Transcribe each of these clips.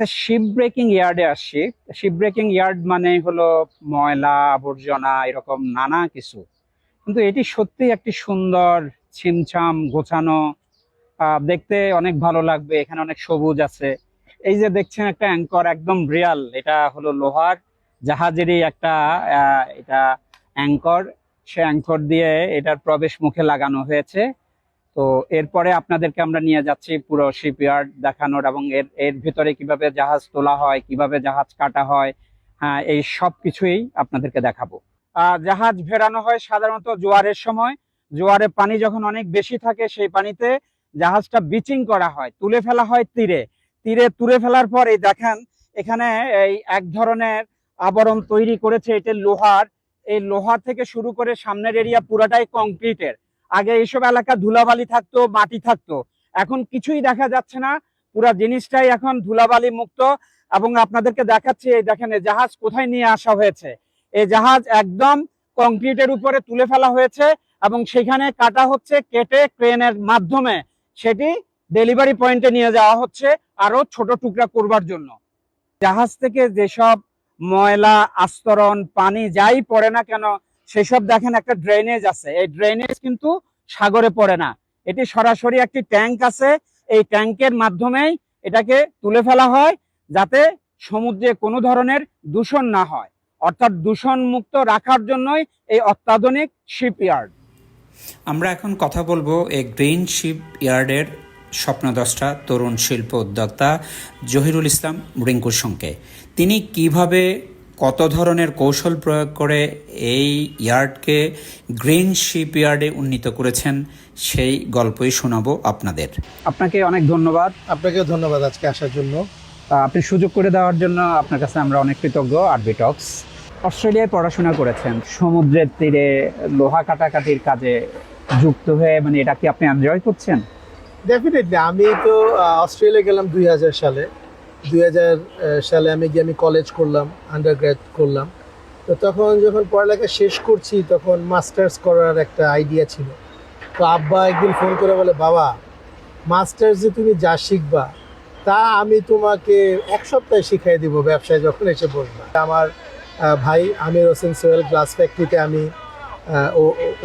একটা ship breaking ইয়ার্ডে আসছি। শিপ ব্রেকিং ইয়ার্ড মানে হলো ময়লা আবর্জনা এরকম নানা কিছু, কিন্তু এটি সত্যি একটি সুন্দর ছিমছাম গোছানো, দেখতে অনেক ভালো লাগবে। এখানে অনেক সবুজ আছে। এই যে দেখছেন একটা অ্যাঙ্কর, একদম রিয়াল, এটা হলো লোহার জাহাজেরই একটা এটা অ্যাঙ্কর। সে অ্যাঙ্কর দিয়ে এটার প্রবেশ মুখে লাগানো হয়েছে। তো এরপরে আপনাদেরকে আমরা নিয়ে যাচ্ছি পুরো শিপইয়ার্ড দেখানোর, এবং এর এর ভিতরে কিভাবে জাহাজ তোলা হয়, কিভাবে জাহাজ কাটা হয়, হ্যাঁ, এই সব কিছুই আপনাদেরকে দেখাবো। জাহাজ ভেড়ানো হয় সাধারণত জোয়ারের সময়। জোয়ারে পানি যখন অনেক বেশি থাকে, সেই পানিতে জাহাজটা বিচিং করা হয়, তুলে ফেলা হয় তীরে। তীরে তুলে ফেলার পর এই দেখেন এখানে এই এক ধরনের আবরণ তৈরি করেছে, এটা লোহার। এই লোহা থেকে শুরু করে সামনের এরিয়া পুরাটাই কংক্রিটের। আগে এইসব এলাকা ধুলাবালি থাকতো, মাটি থাকতো, এখন কিছুই দেখা যাচ্ছে না। পুরা জিনিসটাই এখন ধুলাবালি মুক্ত। এবং আপনাদেরকে দেখাচ্ছি, এই দেখেন এই জাহাজ কোথায় নিয়ে আসা হয়েছে। এই জাহাজ একদম কংক্রিটের উপরে তুলে ফেলা হয়েছে এবং সেখানে কাটা হচ্ছে, কেটে ক্রেনের মাধ্যমে সেটি ডেলিভারি পয়েন্টে নিয়ে যাওয়া হচ্ছে আরো ছোট টুকরা করবার জন্য। জাহাজ থেকে যেসব ময়লা আস্তরণ পানি যাই পড়ে না কেন, সেসব দেখেন একটা ড্রেনেজ আছে। এই ড্রেনেজ কিন্তু সাগরে পড়ে না, এটি সরাসরি একটি ট্যাঙ্ক আছে। এই ট্যাঙ্কের মাধ্যমেই এটাকে তুলে ফেলা হয়, যাতে সমুদ্রে কোনো ধরনের দূষণ না হয়। অর্থাৎ দূষণ মুক্ত রাখার জন্যই এই অত্যাধুনিক শিপইয়ার্ড। আমরা এখন কথা বলবো এই গ্রিন শিপ ইয়ার্ডের স্বপ্নদ্রষ্টা তরুণ শিল্প উদ্যোক্তা জহিরুল ইসলাম রিঙ্কুর সঙ্গে। তিনি কিভাবে কত ধরনের কৌশল প্রয়োগ করে এই ইয়ার্ডকে গ্রিন শিপ ইয়ার্ডে উন্নীত করেছেন, সেই গল্পই শোনাবো আপনাদের। আপনাকে অনেক ধন্যবাদ। আপনাকেও ধন্যবাদ আজকে আসার জন্য। আপনি সুযোগ করে দেওয়ার জন্য আপনার কাছে আমরা অনেক কৃতজ্ঞ। আরবি টক্স। অস্ট্রেলিয়ায় পড়াশোনা করেছেন, সমুদ্রের তীরে লোহা কাটাকাটির কাজে যুক্ত হয়ে, মানে এটা কি আপনি এনজয় করছেন? ডেফিনেটলি। আমি তো অস্ট্রেলিয়া গেলাম 2000 সালে। 2000 সালে আমি কলেজ করলাম, আন্ডারগ্র্যাড করলাম। তো তখন যখন পড়ালেখা শেষ করছি, তখন মাস্টার্স করার একটা আইডিয়া ছিল। তো আব্বা একদিন ফোন করে বলে, বাবা, মাস্টার্স যে তুমি যা শিখবা তা আমি তোমাকে 1 সপ্তাহে শিখাই দিব ব্যবসায় যখন এসে বসবা। আমার ভাই আমির হোসেন সোহেল গ্লাস ফ্যাক্টরিতে আমি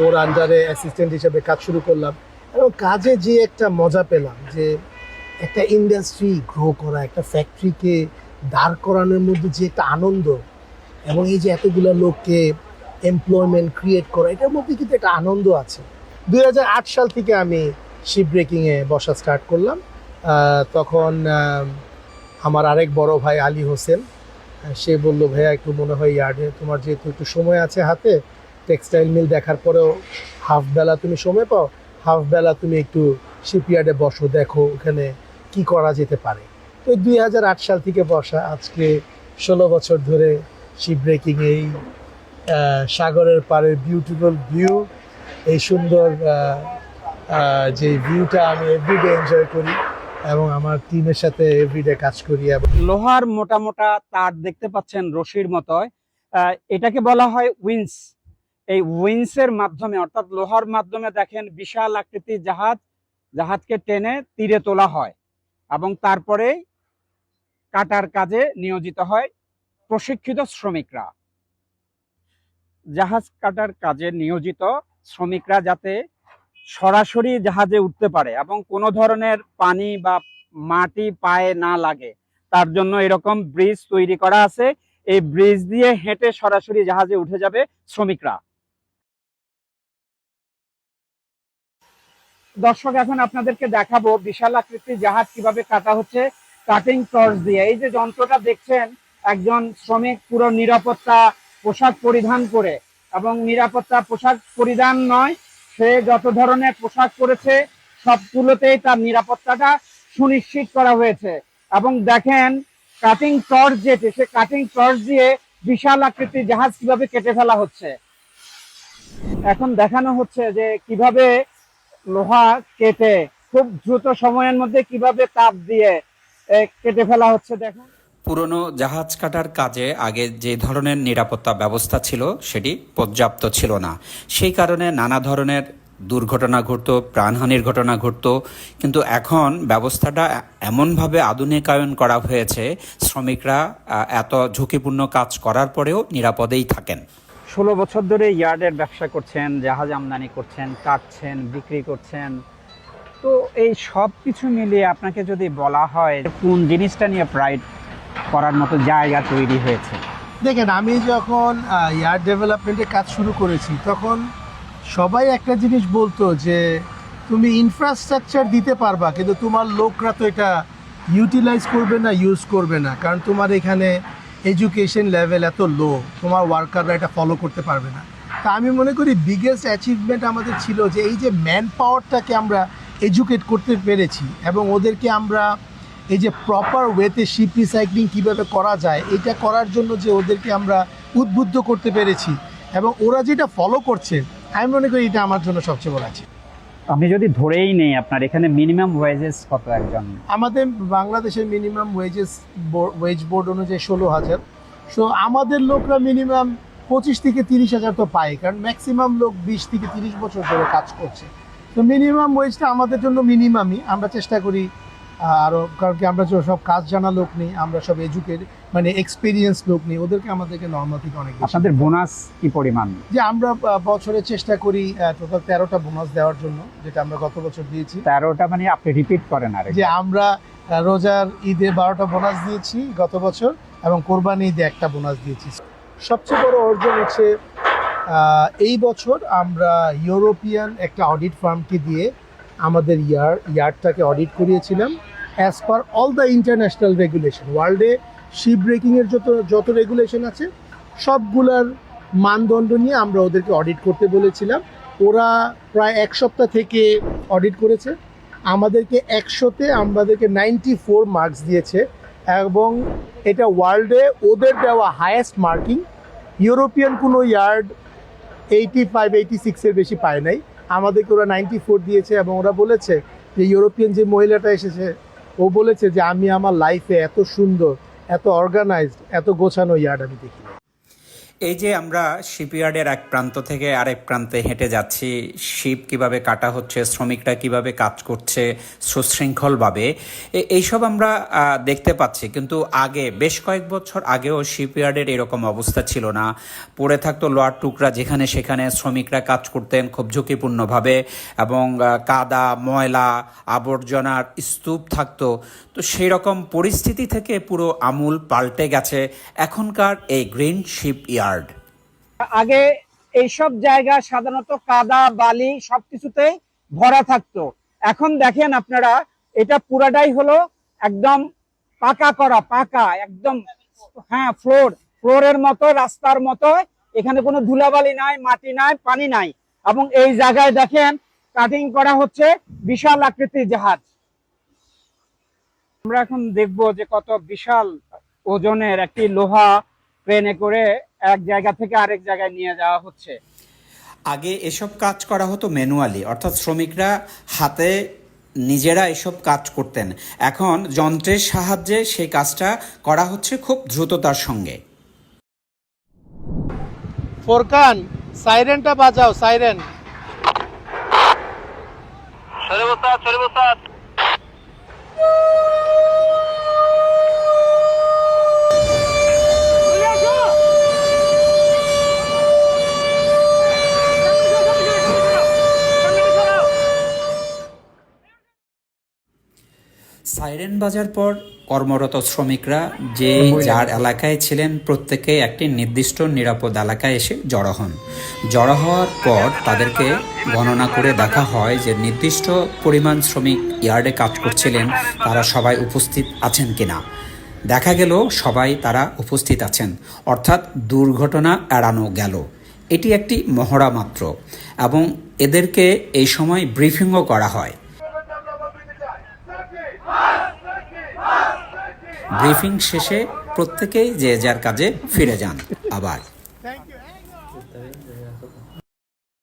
ওর আন্ডারে অ্যাসিস্ট্যান্ট হিসেবে কাজ শুরু করলাম। এবং কাজে যে একটা মজা পেলাম, যে একটা ইন্ডাস্ট্রি গ্রো করা, একটা ফ্যাক্টরিকে দাঁড় করানোর মধ্যে যে একটা আনন্দ, এবং এই যে এতগুলো লোককে এমপ্লয়মেন্ট ক্রিয়েট করা, এটার মধ্যে কিন্তু একটা আনন্দ আছে। 2008 সাল থেকে আমি শিপ ব্রেকিংয়ে বসা স্টার্ট করলাম। তখন আমার আরেক বড় ভাই আলী হোসেন, সে বলল, ভাইয়া একটু মনে হয় ইয়ার্ডে তোমার যেহেতু একটু সময় আছে হাতে, টেক্সটাইল মিল দেখার পরেও হাফ বেলা তুমি সময় পাও, হাফ বেলা তুমি একটু শিপইয়ার্ডে বসো, দেখো ওখানে কি করা যেতে পারে। তো 2008 সাল থেকে বসা, আজকে 16 বছর ধরে শিপ ব্রেকিং, এই সাগরের পাড়ের বিউটিফুল ভিউ, এই সুন্দর যে ভিউটা আমি এভরিডে এনজয় করি এবং আমার টিমের সাথে এভরিডে কাজ করি। লোহার মোটা মোটা তার দেখতে পাচ্ছেন রশির মতো, এটাকে বলা হয় উইন্স। এই উইন্সের মাধ্যমে, অর্থাৎ লোহার মাধ্যমে দেখেন বিশাল আকৃতির জাহাজকে টেনে তীরে তোলা হয় এবং তারপরে কাটার কাজে নিয়োজিত হয় প্রশিক্ষিত শ্রমিকরা। জাহাজ কাটার কাজে নিয়োজিত শ্রমিকরা যাতে সরাসরি জাহাজে উঠতে পারে এবং কোনো ধরনের পানি বা মাটি পায়ে না লাগে, তার জন্য এরকম ব্রিজ তৈরি করা আছে। এই ব্রিজ দিয়ে হেঁটে সরাসরি জাহাজে উঠে যাবে শ্রমিকরা। দর্শক, এখন আপনাদেরকে দেখাবো বিশাল আকৃতির জাহাজ কিভাবে কাটা হচ্ছে কাটিং টর্চ দিয়ে। এই যে যন্ত্রটা দেখছেন, একজন শ্রমিক পুরো নিরাপত্তা পোশাক পরিধান করে, এবং নিরাপত্তা পোশাক পরিধান নয়, সে যত ধরনের পোশাক পরেছে সবগুলোতেই তার নিরাপত্তাটা সুনিশ্চিত করা হয়েছে। এবং দেখেন কাটিং টর্চ যেটি, সে কাটিং টর্চ দিয়ে বিশাল আকৃতির জাহাজ কিভাবে কেটে ফেলা হচ্ছে। এখন দেখানো হচ্ছে যে কিভাবে লোহা কেটে খুব দ্রুত সময়ের মধ্যে কিভাবে তাপ দিয়ে কেটে ফেলা হচ্ছে। দেখুন, পুরনো জাহাজ কাটার কাজে আগে যে ধরনের নিরাপত্তা ব্যবস্থা ছিল সেটি পর্যাপ্ত ছিল না। সেই কারণে নানা ধরনের দুর্ঘটনা ঘটতো, প্রাণহানির ঘটনা ঘটতো, কিন্তু এখন ব্যবস্থাটা এমনভাবে আধুনিকায়ন করা হয়েছে, শ্রমিকরা এত ঝুঁকিপূর্ণ কাজ করার পরেও নিরাপদেই থাকেন। 16 বছর ধরে ইয়ার্ডের ব্যবসা করছেন, জাহাজ আমদানি করছেন, কাটছেন, বিক্রি করছেন। তো এই সব কিছু মিলিয়ে আপনাকে যদি বলা হয় কোন জিনিসটা নিয়ে প্রাইড করার মতো জায়গা তৈরি হয়েছে? দেখেন, আমি যখন ইয়ার্ড ডেভেলপমেন্টের কাজ শুরু করেছি তখন সবাই একটা জিনিস বলতো যে তুমি ইনফ্রাস্ট্রাকচার দিতে পারবা, কিন্তু তোমার লোকরা তো এটা ইউটিলাইজ করবে না, ইউজ করবে না, কারণ তোমার এখানে এডুকেশন লেভেল এত লো, তোমার ওয়ার্কাররা এটা ফলো করতে পারবে না। তা আমি মনে করি বিগেস্ট অ্যাচিভমেন্ট আমাদের ছিল যে এই যে ম্যান পাওয়ারটাকে আমরা এডুকেট করতে পেরেছি এবং ওদেরকে আমরা এই যে প্রপার ওয়েতে শিপ রিসাইক্লিং কীভাবে করা যায় এটা করার জন্য যে ওদেরকে আমরা উদ্বুদ্ধ করতে পেরেছি এবং ওরা যেটা ফলো করছে, আমি মনে করি এটা আমার জন্য সবচেয়ে বড় আছে। আমি যদি ধরেই নেই আপনার এখানে মিনিমাম ওয়েজেস কত একজন? আমাদের বাংলাদেশের মিনিমাম ওয়েজ বোর্ড অনুযায়ী 16,000। সো আমাদের লোকরা মিনিমাম 25 থেকে 30,000 তো পায়, কারণ ম্যাক্সিমাম লোক 20 থেকে 30 বছর ধরে কাজ করছে। তো মিনিমাম ওয়েজটা আমাদের জন্য মিনিমামই। আমরা চেষ্টা করি আরও, কারণ কি আমরা সব কাজ জানা লোক নেই, আমরা সব মানে এক্সপিরিয়েন্স লোক নেই, ওদেরকে আমাদেরকে নর্মাল থেকে অনেক বেশি। আপনাদের বোনাস কি পরিমাণ? যে আমরা বছরে চেষ্টা করি টোটাল 13টা বোনাস দেওয়ার জন্য, যেটা আমরা গত বছর দিয়েছি। 13টা মানে আপনি রিপিট করেন? আর যে আমরা রোজার ঈদে 12টা বোনাস দিয়েছি গত বছর এবং কোরবানি ঈদে একটা বোনাস দিয়েছি। সবচেয়ে বড় অর্জন হচ্ছে এই বছর আমরা ইউরোপিয়ান একটা অডিট ফার্মকে দিয়ে আমাদের ইয়ার্ডটাকে অডিট করিয়েছিলাম as per all the international regulation. ওয়ার্ল্ডে শিপ ব্রেকিংয়ের যত রেগুলেশন আছে সবগুলার মানদণ্ড নিয়ে আমরা ওদেরকে অডিট করতে বলেছিলাম। ওরা প্রায় 1 সপ্তাহ থেকে অডিট করেছে, আমাদেরকে 100-তে আমাদেরকে 94 মার্কস দিয়েছে এবং এটা ওয়ার্ল্ডে ওদের দেওয়া হায়েস্ট মার্কিং। ইউরোপিয়ান কোনো ইয়ার্ড 85-86-এর বেশি পায় নাই, আমাদেরকে ওরা 94 দিয়েছে এবং ওরা বলেছে যে ইউরোপিয়ান যে মহিলাটা এসেছে ও বলেছে যে আমি আমার লাইফে এত সুন্দর, এত অর্গানাইজড, এত গোছানো ইয়ার্ড আমি দেখি। এই যে আমরা শিপইয়ার্ডের এক প্রান্ত থেকে আরেক প্রান্তে হেঁটে যাচ্ছি, শিপ কিভাবে কাটা হচ্ছে, শ্রমিকরা কিভাবে কাজ করছে সুশৃঙ্খলভাবে, এইসব আমরা দেখতে পাচ্ছি। কিন্তু আগে বেশ কয়েক বছর আগেও শিপইয়ার্ডের এরকম অবস্থা ছিল না। পড়ে থাকতো লোহার টুকরা যেখানে সেখানে, শ্রমিকরা কাজ করতেন খুব ঝুঁকিপূর্ণভাবে এবং কাদা, ময়লা, আবর্জনার স্তূপ থাকতো। তো সেই রকম পরিস্থিতি থেকে পুরো আমূল পাল্টে গেছে এখনকার এই গ্রিন শিপ ইয়ার্ড। আগে এইসব জায়গা সাধারণত কাদা, বালি সবকিছুতে ভরা থাকতো। এখন দেখেন আপনারা, এটা পুরাটাই হলো একদম পাকা করা, পাকা একদম, হ্যাঁ, ফ্লোরের মতো, রাস্তার মতো। এখানে কোনো ধুলাবালি নাই, মাটি নাই, পানি নাই। এবং এই জায়গায় দেখেন কাটিং করা হচ্ছে বিশাল আকৃতির জাহাজ। আমরা এখন দেখব যে কত বিশাল ওজনের একটি লোহা ট্রেনে করে এক জায়গা থেকে আরেক জায়গায় নিয়ে যাওয়া হচ্ছে। আগে এসব কাজ করা হতো ম্যানুয়ালি, অর্থাৎ শ্রমিকরা হাতে নিজেরা এসব কাজ করতেন। এখন যন্ত্রের সাহায্যে সেই কাজটা করা হচ্ছে খুব দ্রুততার সঙ্গে। ফোরকান, সাইরেনটা বাজাও, সাইরেন। সাইরেন বাজার পর কর্মরত শ্রমিকরা যে যার এলাকায় ছিলেন প্রত্যেকে একটি নির্দিষ্ট নিরাপদ এলাকায় এসে জড়ো হন। জড়ো হওয়ার পর তাদেরকে গণনা করে দেখা হয় যে নির্দিষ্ট পরিমাণ শ্রমিক ইয়ার্ডে কাজ করছিলেন, তারা সবাই উপস্থিত আছেন কিনা। দেখা গেল সবাই তারা উপস্থিত আছেন, অর্থাৎ দুর্ঘটনা এড়ানো গেল। এটি একটি মহড়া মাত্র এবং এদেরকে এই সময় ব্রিফিংও করা হয়। ব্রিফিং শেষে প্রত্যেকেই যে যার কাজে ফিরে যান। আবার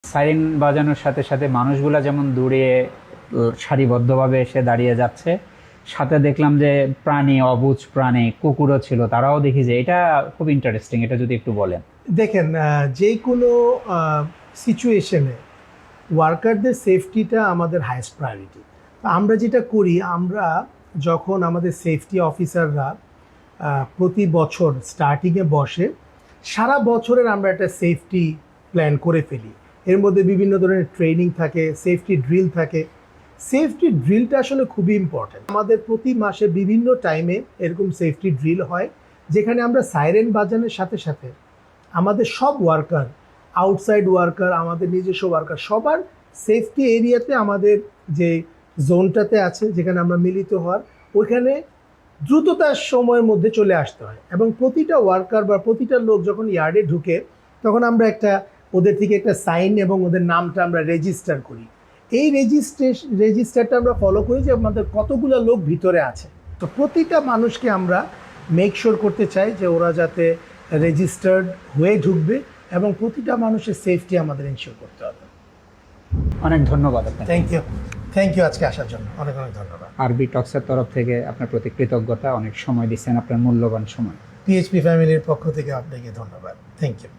সাইরেন বাজানোর সাথে সাথে মানুষগুলা যেমন দূরে সারিবদ্ধভাবে এসে দাঁড়িয়ে যাচ্ছে, সাথে দেখলাম যে প্রাণী, অবুঝ প্রাণী, কুকুরও ছিল, তারাও দেখি যে এটা খুব ইন্টারেস্টিং। এটা যদি একটু বলেন। দেখেন, যে কোনো সিচুয়েশনে ওয়ার্কারদের সেফটিটা আমাদের হাইয়েস্ট প্রায়োরিটি। আমরা যেটা করি, আমরা যখন আমাদের সেফটি অফিসাররা প্রতি বছর স্টার্টিংয়ে বসে, সারা বছরের আমরা একটা সেফটি প্ল্যান করে ফেলি। এর মধ্যে বিভিন্ন ধরনের ট্রেনিং থাকে, সেফটি ড্রিল থাকে। সেফটি ড্রিলটা আসলে খুবই ইম্পর্ট্যান্ট। আমাদের প্রতি মাসে বিভিন্ন টাইমে এরকম সেফটি ড্রিল হয়, যেখানে আমরা সাইরেন বাজানোর সাথে সাথে আমাদের সব ওয়ার্কার, আউটসাইড ওয়ার্কার, আমাদের নিজস্ব ওয়ার্কার, সবার সেফটি এরিয়াতে আমাদের যে জোনটাতে আছে যেখানে আমরা মিলিত হওয়ার, ওইখানে দ্রুততার সময়ের মধ্যে চলে আসতে হয়। এবং প্রতিটা ওয়ার্কার বা প্রতিটা লোক যখন ইয়ার্ডে ঢুকে, তখন আমরা ওদের থেকে একটা সাইন এবং ওদের নামটা আমরা রেজিস্টার করি। এই রেজিস্টারটা আমরা ফলো করি যে আমাদের কতগুলো লোক ভিতরে আছে। তো প্রতিটা মানুষকে আমরা মেক শিওর করতে চাই যে ওরা যাতে রেজিস্টার্ড হয়ে ঢুকবে, এবং প্রতিটা মানুষের সেফটি আমাদের ইনশিওর করতে হবে। অনেক ধন্যবাদ আপনাকে। থ্যাংক ইউ আজকে আসার জন্য, অনেক অনেক ধন্যবাদ। আরবি টক্সের তরফ থেকে আপনার প্রতি কৃতজ্ঞতা, অনেক সময় দিচ্ছেন, আপনার মূল্যবান সময়। পিএইচপি ফ্যামিলির পক্ষ থেকে আপনাকে ধন্যবাদ। Thank you.